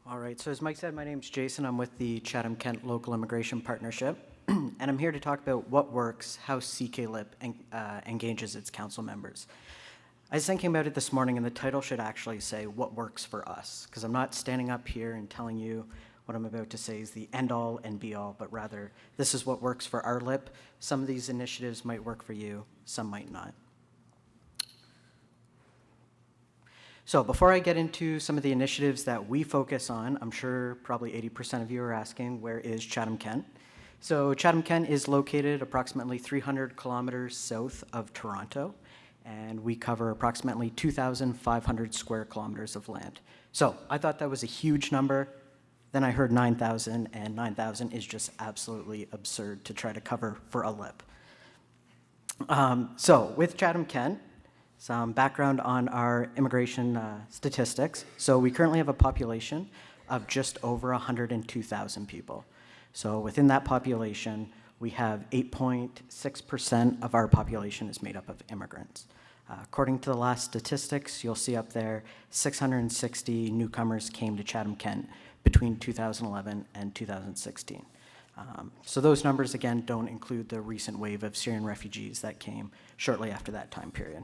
All right, so as Mike said, my name's Jason. I'm with the Chatham-Kent Local Immigration Partnership, and I'm here to talk about what works, how CK-LIP engages its council members. I was thinking about it this morning, and the title should actually say what works for us, because I'm not standing up here and telling you what I'm about to say is the end-all and be-all, but rather this is what works for our LIP. Some of these initiatives might work for you, some might not. So before I get into some of the initiatives that we focus on, I'm sure probably 80% of you are asking, where is Chatham-Kent? So Chatham-Kent is located approximately 300 kilometers south of Toronto, and we cover approximately 2,500 square kilometers of land. So I thought that was a huge number. Then I heard 9,000, and 9,000 is just absolutely absurd to try to cover for a LIP. So with Chatham-Kent, some background on our immigration statistics. So we currently have a population of just over 102,000 people. So within that population, we have 8.6% of our population is made up of immigrants. According to the last statistics, you'll see up there, 660 newcomers came to Chatham-Kent between 2011 and 2016. So those numbers, again, don't include the recent wave of Syrian refugees that came shortly after that time period.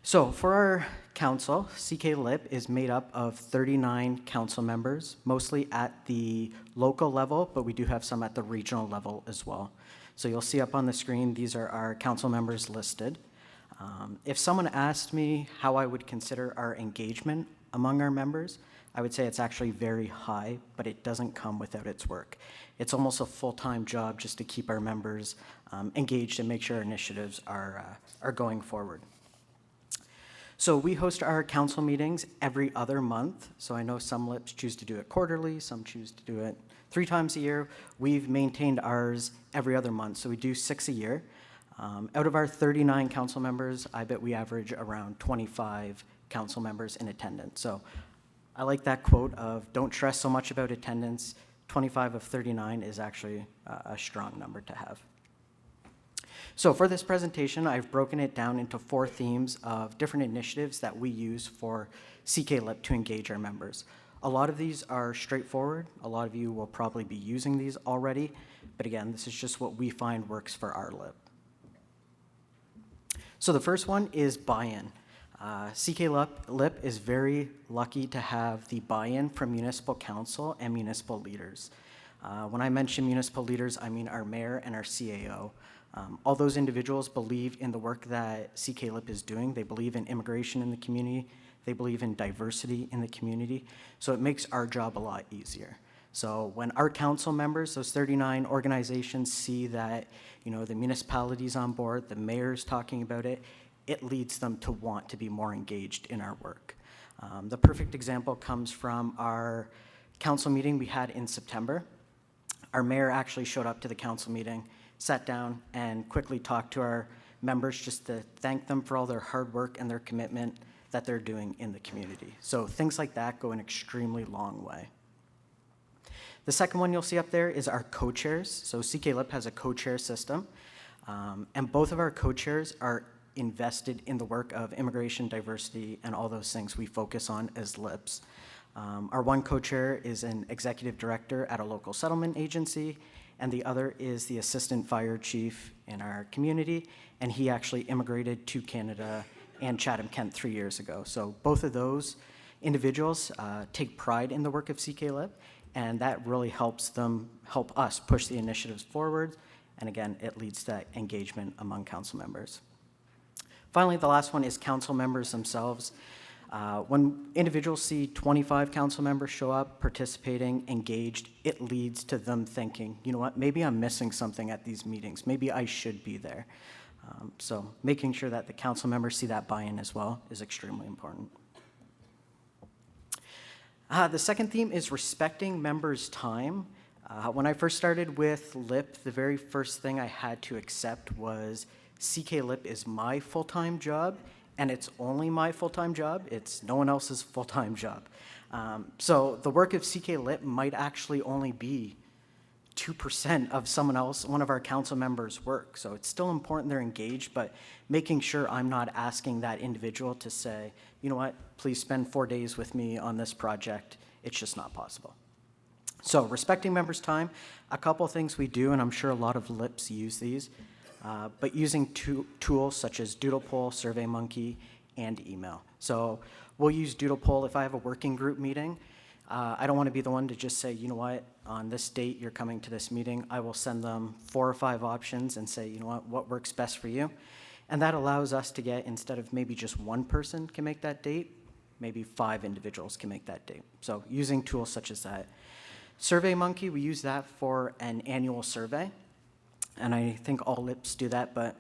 So for our council, CK-LIP is made up of 39 council members, mostly at the local level, but we do have some at the regional level as well. So you'll see up on the screen, these are our council members listed. If someone asked me how I would consider our engagement among our members, I would say it's actually very high, but it doesn't come without its work. It's almost a full-time job just to keep our members engaged and make sure our initiatives are going forward. So we host our council meetings every other month. So I know some LIPs choose to do it quarterly, some choose to do it 3 times a year. We've maintained ours every other month, so we do 6 a year. Out of our 39 council members, I bet we average around 25 council members in attendance. So I like that quote of don't stress so much about attendance. 25 of 39 is actually a strong number to have. So for this presentation, I've broken it down into 4 themes of different initiatives that we use for CK-LIP to engage our members. A lot of these are straightforward. A lot of you will probably be using these already. But again, this is just what we find works for our LIP. So the first one is buy-in. CK-LIP is very lucky to have the buy-in from municipal council and municipal leaders. When I mention municipal leaders, I mean our mayor and our CAO. All those individuals believe in the work that CK-LIP is doing. They believe in immigration in the community. They believe in diversity in the community. So it makes our job a lot easier. So when our council members, those 39 organizations, see that the municipality's on board, the mayor's talking about it, it leads them to want to be more engaged in our work. The perfect example comes from our council meeting we had in September. Our mayor actually showed up to the council meeting, sat down and quickly talked to our members just to thank them for all their hard work and their commitment that they're doing in the community. So things like that go an extremely long way. The second one you'll see up there is our co-chairs. So CK-LIP has a co-chair system, and both of our co-chairs are invested in the work of immigration, diversity, and all those things we focus on as LIPs. Our one co-chair is an executive director at a local settlement agency, and the other is the assistant fire chief in our community, and he actually immigrated to Canada and Chatham-Kent 3 years ago. So both of those individuals take pride in the work of CK-LIP, and that really help us push the initiatives forward, and again, it leads to that engagement among council members. Finally, the last one is council members themselves. When individuals see 25 council members show up, participating, engaged, it leads to them thinking, you know what, maybe I'm missing something at these meetings. Maybe I should be there. So making sure that the council members see that buy-in as well is extremely important. The second theme is respecting members' time. When I first started with LIP, the very first thing I had to accept was CK-LIP is my full-time job, and it's only my full-time job. It's no one else's full-time job. So the work of CK-LIP might actually only be 2% of one of our council members' work. So it's still important they're engaged, but making sure I'm not asking that individual to say, you know what, please spend 4 days with me on this project. It's just not possible. So respecting members' time, a couple things we do, and I'm sure a lot of LIPs use these, but using tools such as Doodlepoll, SurveyMonkey, and email. So we'll use Doodlepoll if I have a working group meeting. I don't want to be the one to just say, you know what, on this date you're coming to this meeting. I will send them 4 or 5 options and say, you know what works best for you? And that allows us to get, instead of maybe just one person can make that date, maybe 5 individuals can make that date. So using tools such as that. SurveyMonkey, we use that for an annual survey. And I think all LIPs do that, but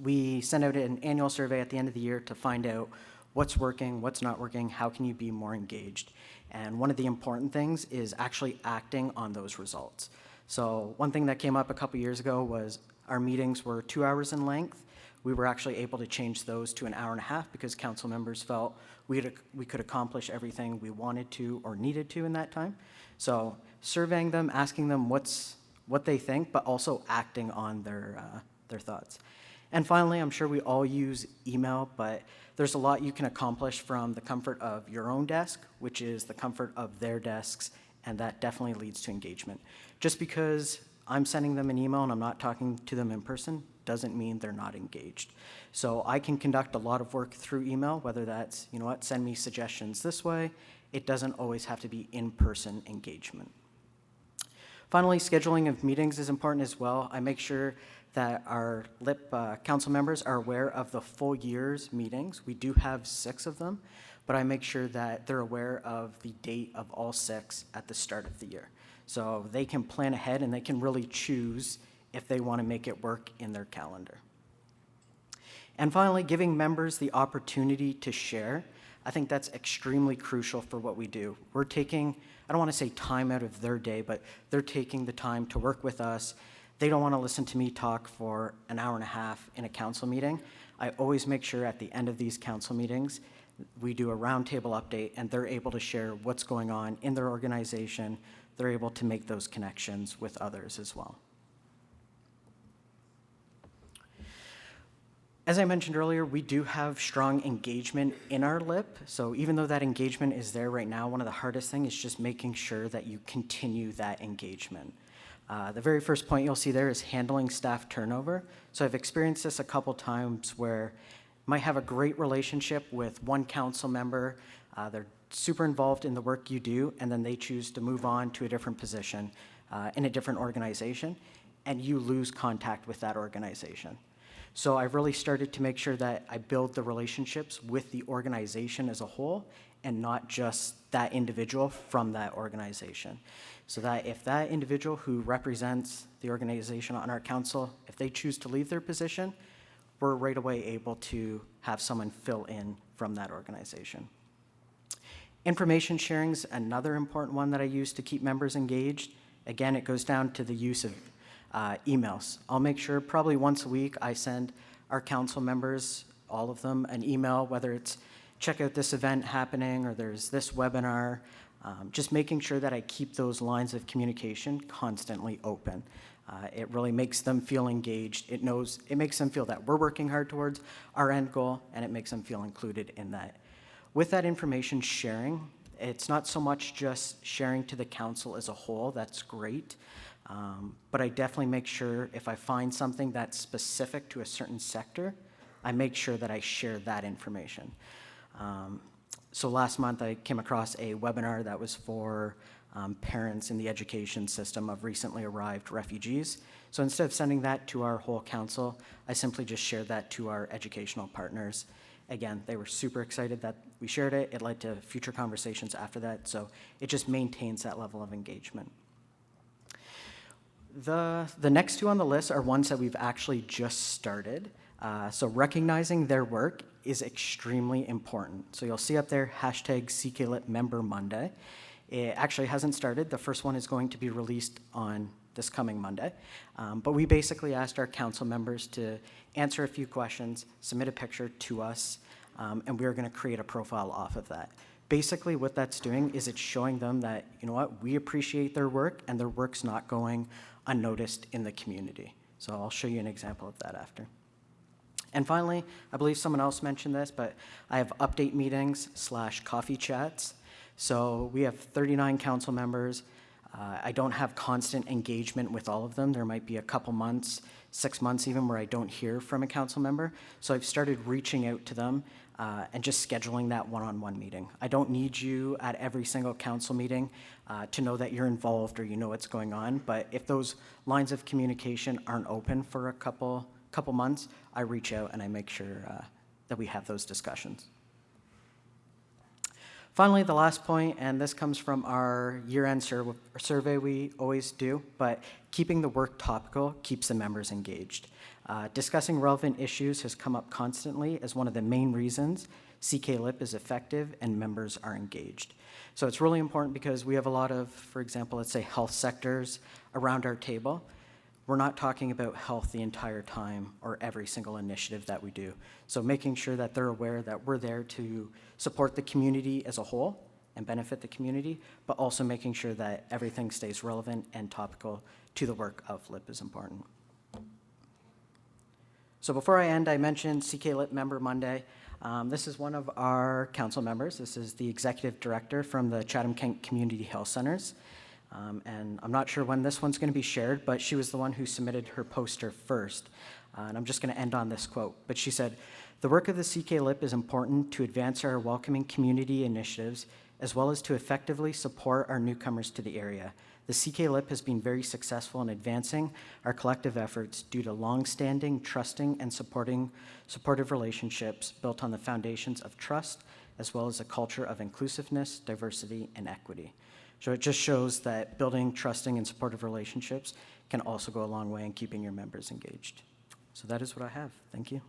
we send out an annual survey at the end of the year to find out what's working, what's not working, how can you be more engaged. And one of the important things is actually acting on those results. So one thing that came up a couple years ago was our meetings were 2 hours in length. We were actually able to change those to an hour and a half because council members felt we could accomplish everything we wanted to or needed to in that time. So surveying them, asking them what they think, but also acting on their thoughts. And finally, I'm sure we all use email, but there's a lot you can accomplish from the comfort of your own desk, which is the comfort of their desks, and that definitely leads to engagement. Just because I'm sending them an email and I'm not talking to them in person doesn't mean they're not engaged. So I can conduct a lot of work through email, whether that's, you know what, send me suggestions this way. It doesn't always have to be in-person engagement. Finally, scheduling of meetings is important as well. I make sure that our LIP council members are aware of the full year's meetings. We do have 6 of them, but I make sure that they're aware of the date of all 6 at the start of the year. So they can plan ahead and they can really choose if they want to make it work in their calendar. And finally, giving members the opportunity to share. I think that's extremely crucial for what we do. We're taking, I don't want to say time out of their day, but they're taking the time to work with us. They don't want to listen to me talk for an hour and a half in a council meeting. I always make sure at the end of these council meetings, we do a roundtable update and they're able to share what's going on in their organization. They're able to make those connections with others as well. As I mentioned earlier, we do have strong engagement in our LIP. So even though that engagement is there right now, one of the hardest things is just making sure that you continue that engagement. The very first point you'll see there is handling staff turnover. So I've experienced this a couple times where you might have a great relationship with one council member. They're super involved in the work you do, and then they choose to move on to a different position in a different organization, and you lose contact with that organization. So I've really started to make sure that I build the relationships with the organization as a whole and not just that individual from that organization. So that if that individual who represents the organization on our council, if they choose to leave their position, we're right away able to have someone fill in from that organization. Information sharing is another important one that I use to keep members engaged. Again, it goes down to the use of emails. I'll make sure probably once a week I send our council members, all of them, an email, whether it's check out this event happening or there's this webinar, just making sure that I keep those lines of communication constantly open. It really makes them feel engaged. It makes them feel that we're working hard towards our end goal, and it makes them feel included in that. With that information sharing, it's not so much just sharing to the council as a whole, that's great, but I definitely make sure if I find something that's specific to a certain sector, I make sure that I share that information. So last month I came across a webinar that was for parents in the education system of recently arrived refugees. So instead of sending that to our whole council, I simply just shared that to our educational partners. Again, they were super excited that we shared it. It led to future conversations after that, so it just maintains that level of engagement. The next 2 on the list are ones that we've actually just started. So recognizing their work is extremely important. So you'll see up there, #CKLIP Member Monday. It actually hasn't started. The first one is going to be released on this coming Monday. But we basically asked our council members to answer a few questions, submit a picture to us, and we are going to create a profile off of that. Basically, what that's doing is it's showing them that, you know what, we appreciate their work and their work's not going unnoticed in the community. So I'll show you an example of that after. And finally, I believe someone else mentioned this, but I have update meetings / coffee chats. So we have 39 council members. I don't have constant engagement with all of them. There might be a couple months, 6 months even, where I don't hear from a council member. So I've started reaching out to them and just scheduling that one-on-one meeting. I don't need you at every single council meeting to know that you're involved or you know what's going on. But if those lines of communication aren't open for a couple months, I reach out and I make sure that we have those discussions. Finally, the last point, and this comes from our year-end survey we always do, but keeping the work topical keeps the members engaged. Discussing relevant issues has come up constantly as one of the main reasons CK-LIP is effective and members are engaged. So it's really important because we have a lot of, for example, let's say health sectors around our table. We're not talking about health the entire time or every single initiative that we do. So making sure that they're aware that we're there to support the community as a whole and benefit the community, but also making sure that everything stays relevant and topical to the work of LIP is important. So before I end, I mentioned CK-LIP Member Monday. This is one of our council members. This is the executive director from the Chatham-Kent Community Health Centers. And I'm not sure when this one's going to be shared, but she was the one who submitted her poster first. And I'm just going to end on this quote. But she said, "The work of the CK-LIP is important to advance our welcoming community initiatives, as well as to effectively support our newcomers to the area. The CK-LIP has been very successful in advancing our collective efforts due to long-standing, trusting, and supportive relationships built on the foundations of trust, as well as a culture of inclusiveness, diversity, and equity." So it just shows that building trusting and supportive relationships can also go a long way in keeping your members engaged. So that is what I have. Thank you.